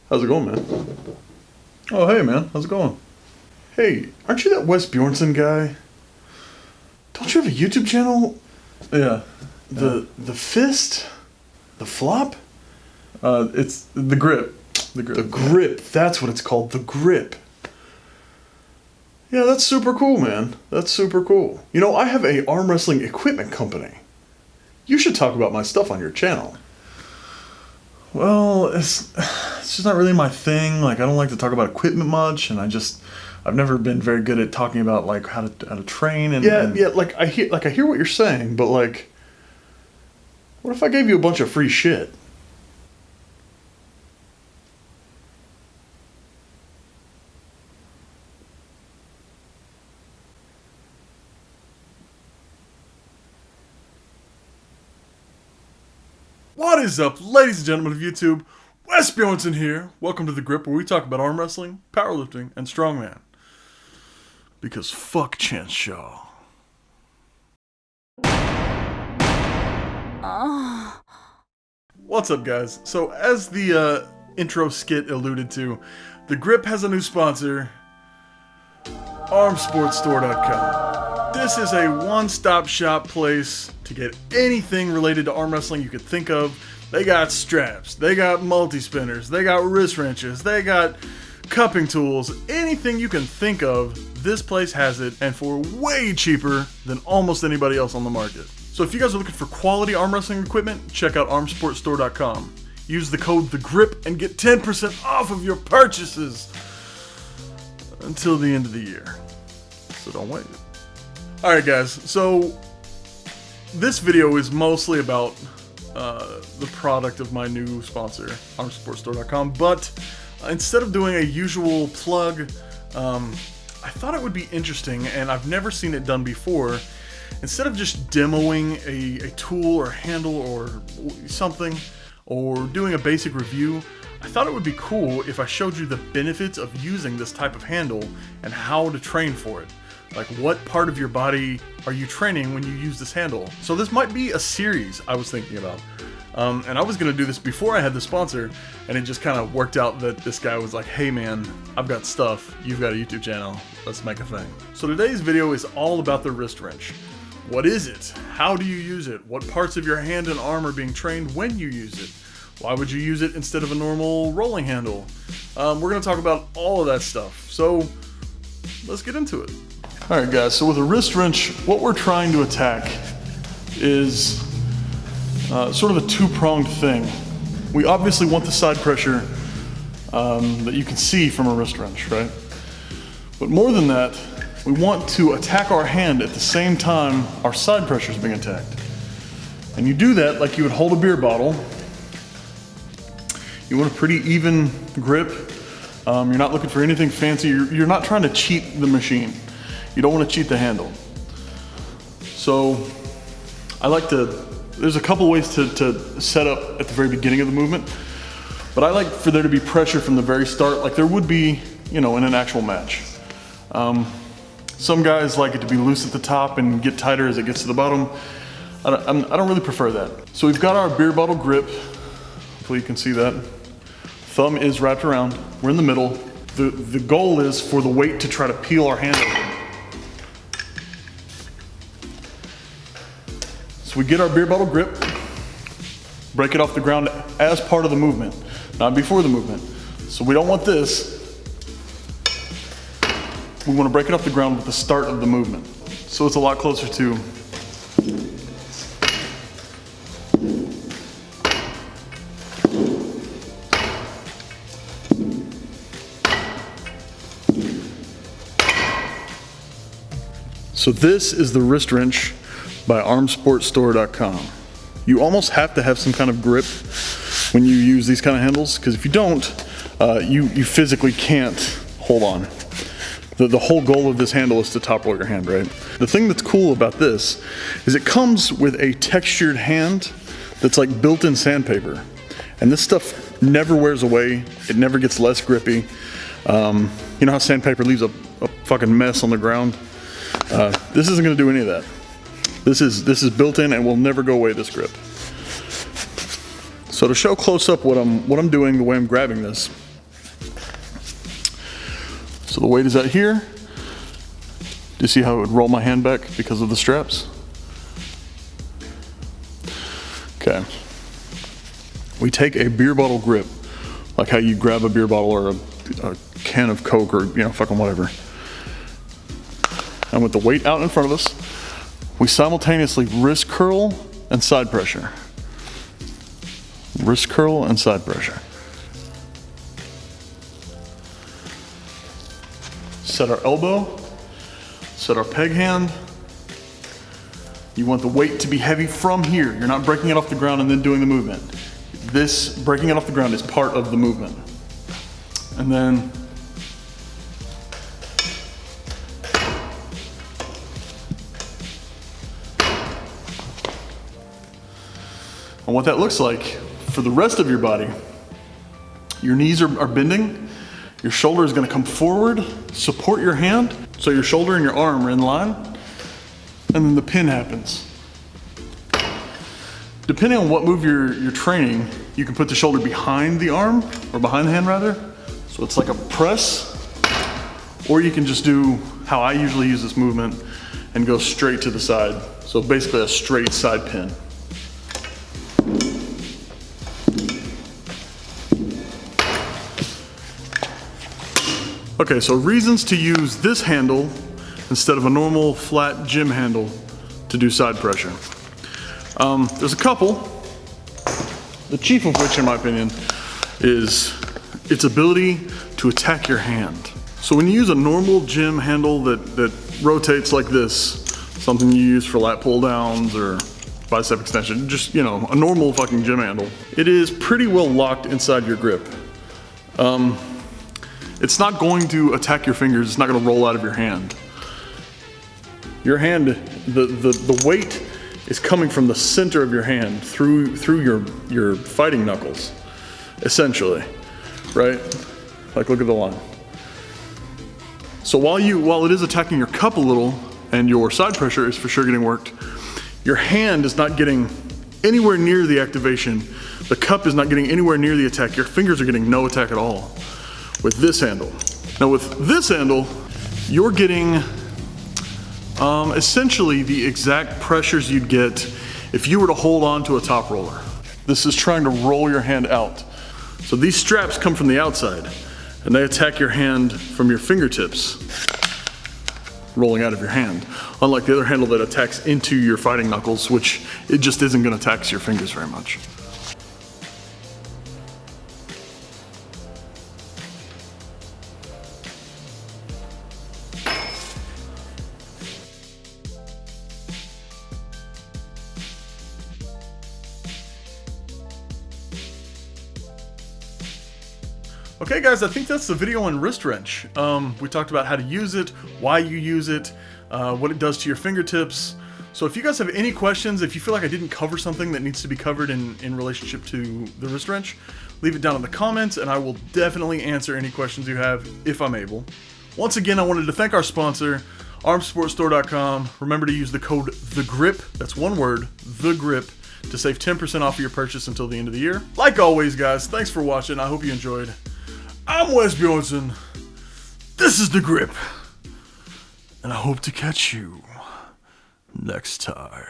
How's it going, man? Oh, hey, man. How's it going? Hey, aren't you that Wes Bjornson guy? Don't you have a YouTube channel? Yeah. The fist? The flop? It's the grip. The grip. The grip. That's what it's called. The grip. Yeah, that's super cool, man. That's super cool. You know, I have a arm wrestling equipment company. You should talk about my stuff on your channel. Well, it's just not really my thing. Like, I don't like to talk about equipment much, and I've never been very good at talking about like how to train and yeah. Like I hear what you're saying, but like, what if I gave you a bunch of free shit? What is up, ladies and gentlemen of YouTube? Wes Bjornson here. Welcome to The Grip, where we talk about arm wrestling, powerlifting, and strongman. Because fuck Chance Shaw. What's up, guys? So, as the intro skit alluded to, The Grip has a new sponsor, armsportstore.com. This is a one-stop shop place to get anything related to arm wrestling you could think of. They got straps, they got multi-spinners, they got wrist wrenches, they got cupping tools, anything you can think of, this place has it, and for way cheaper than almost anybody else on the market. So if you guys are looking for quality arm wrestling equipment, check out armsportstore.com. Use the code THEGRIP and get 10% off of your purchases until the end of the year. So don't wait. Alright guys, so this video is mostly about the product of my new sponsor, armsportstore.com, but instead of doing a usual plug, I thought it would be interesting, and I've never seen it done before. Instead of just demoing a tool or handle or something, or doing a basic review, I thought it would be cool if I showed you the benefits of using this type of handle and how to train for it. Like, what part of your body are you training when you use this handle? So this might be a series I was thinking about. And I was going to do this before I had the sponsor, and it just kind of worked out that this guy was like, hey man, I've got stuff, you've got a YouTube channel, let's make a thing. So today's video is all about the wrist wrench. What is it? How do you use it? What parts of your hand and arm are being trained when you use it? Why would you use it instead of a normal rolling handle? We're going to talk about all of that stuff. So let's get into it. Alright guys, so with a wrist wrench, what we're trying to attack is sort of a two-pronged thing. We obviously want the side pressure that you can see from a wrist wrench, right? But more than that, we want to attack our hand at the same time our side pressure is being attacked. And you do that like you would hold a beer bottle. You want a pretty even grip. You're not looking for anything fancy. You're not trying to cheat the machine. You don't want to cheat the handle. So I like to, there's a couple ways to set up at the very beginning of the movement, but I like for there to be pressure from the very start, like there would be, you know, in an actual match. Some guys like it to be loose at the top and get tighter as it gets to the bottom. I don't really prefer that. So we've got our beer bottle grip. Hopefully you can see that. Thumb is wrapped around. We're in the middle. The goal is for the weight to try to peel our hand open. So we get our beer bottle grip, break it off the ground as part of the movement, not before the movement. So we don't want this. We want to break it off the ground with the start of the movement. So it's a lot closer to So this is the wrist wrench by armsportstore.com. You almost have to have some kind of grip when you use these kind of handles, because if you don't, you physically can't hold on. The whole goal of this handle is to top roll your hand, right? The thing that's cool about this is it comes with a textured hand that's like built-in sandpaper. And this stuff never wears away. It never gets less grippy. You know how sandpaper leaves a fucking mess on the ground? This isn't gonna do any of that. This is built in and will never go away, this grip. So to show close up what I'm doing, the way I'm grabbing this, So the weight is out here. Do you see how it would roll my hand back because of the straps? Okay. We take a beer bottle grip, like how you grab a beer bottle or a can of Coke or, fucking whatever. And with the weight out in front of us, we simultaneously wrist curl and side pressure. Wrist curl and side pressure. Set our elbow, set our peg hand. You want the weight to be heavy from here. You're not breaking it off the ground and then doing the movement. This breaking it off the ground is part of the movement. And then and what that looks like for the rest of your body, your knees are bending, your shoulder is gonna come forward, support your hand, so your shoulder and your arm are in line, and then the pin happens. Depending on what move you're training, you can put the shoulder behind the arm, or behind the hand rather, so it's like a press, or you can just do how I usually use this movement and go straight to the side. So basically a straight side pin. Okay, so reasons to use this handle instead of a normal flat gym handle to do side pressure. There's a couple. The chief of which, in my opinion, is its ability to attack your hand. So when you use a normal gym handle that rotates like this, something you use for lat pull downs or bicep extension, just, a normal fucking gym handle, it is pretty well locked inside your grip. It's not going to attack your fingers, it's not gonna roll out of your hand. Your hand, the weight is coming from the center of your hand through your fighting knuckles, essentially, right? Like, look at the line. So while it is attacking your cup a little, and your side pressure is for sure getting worked, your hand is not getting anywhere near the activation. The cup is not getting anywhere near the attack. Your fingers are getting no attack at all with this handle. Now with this handle, you're getting essentially the exact pressures you'd get if you were to hold on to a top roller. This is trying to roll your hand out. So these straps come from the outside and they attack your hand from your fingertips, rolling out of your hand. Unlike the other handle that attacks into your fighting knuckles, which it just isn't gonna tax your fingers very much. Okay guys, I think that's the video on wrist wrench. We talked about how to use it, why you use it, what it does to your fingertips. So if you guys have any questions, if you feel like I didn't cover something that needs to be covered in relationship to the wrist wrench, leave it down in the comments and I will definitely answer any questions you have if I'm able. Once again, I wanted to thank our sponsor, armsportstore.com. Remember to use the code THEGRIP, that's one word, THEGRIP, to save 10% off of your purchase until the end of the year. Like always guys, thanks for watching, I hope you enjoyed. I'm Wes Bjornson, this is The Grip, and I hope to catch you next time.